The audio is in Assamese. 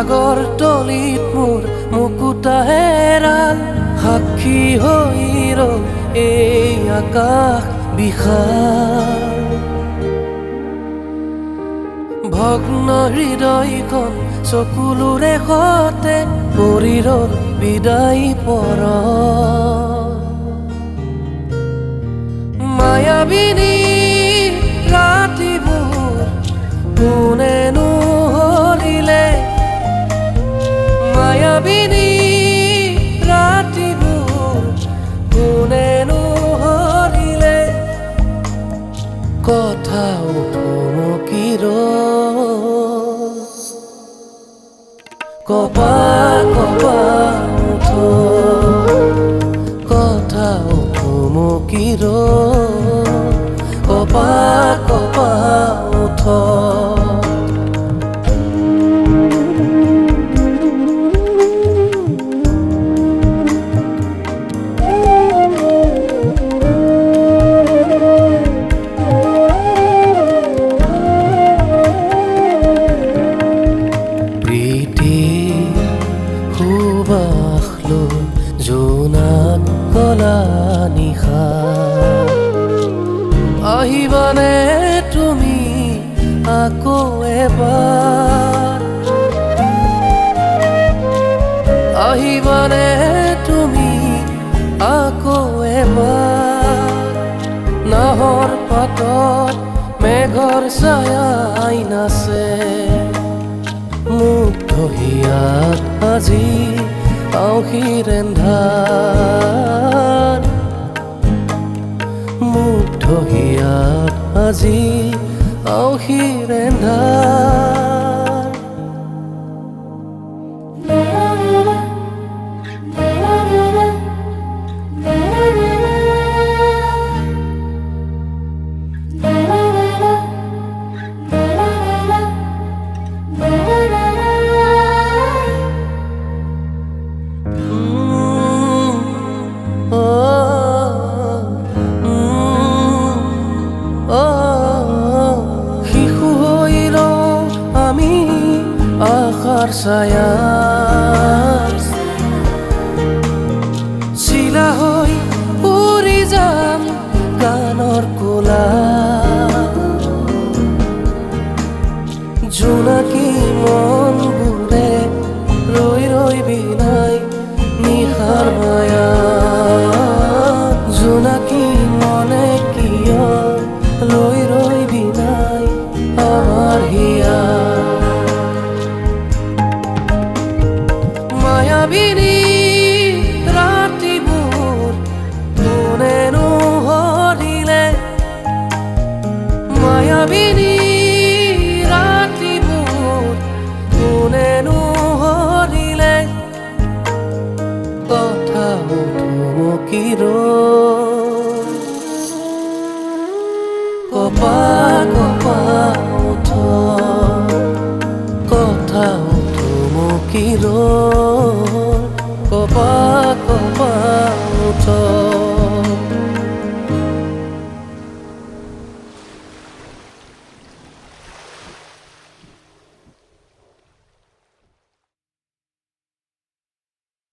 আগৰ তলিত মোৰ মুকুতা হেৰাল সাক্ষী হৈ ৰ'ল এই আকাশ বিশাল ভগ্ন হৃদয়খন চকুলোৰে সতে পৰি ৰ'ল বিদায় পৰ মায়াবিনী ৰাতিবোৰ কোনেনো হৰিলে মায়াবিনী ৰাতিবোৰ কোনেনো হৰিলে কথাও থমকি ৰ'ল কপা কপা উঠ কথাও থমকি ৰ'ল কপা কপা উঠ সুবাসলো জোনাক কলা নিশা আহিবানে তুমি আকৌ এবাৰ আহিবানে তুমি আকৌ এবাৰ নাহৰ পাতত মেঘৰ ছায়াই নাচে মুগ্ধ হিয়াত আজি আউসীৰ এন্ধাৰ মুগ্ধ হিয়াত আজি আউসীৰ এন্ধাৰ শিশু হৈ ৰওঁ আমি আশাৰ ছায়াত চিলা হৈ উৰি যাম গানৰ কোলাত জোনাকী মনবোৰে ৰৈ ৰৈ বিনাই নিশাৰ মায়াত জোনাকী মনে কিয় ৰৈ ৰৈ বিনাই আমাৰ হিয়া মায়াবিনী ৰাতিবোৰ কোনেনো হৰিলে মায়াবিনী ৰাতিবোৰ কোনেনো হৰিলে কথাও থমকি ৰ'ল কপা কপা উঠ কথাও থমকি ৰ'ল কপা কপা উঠ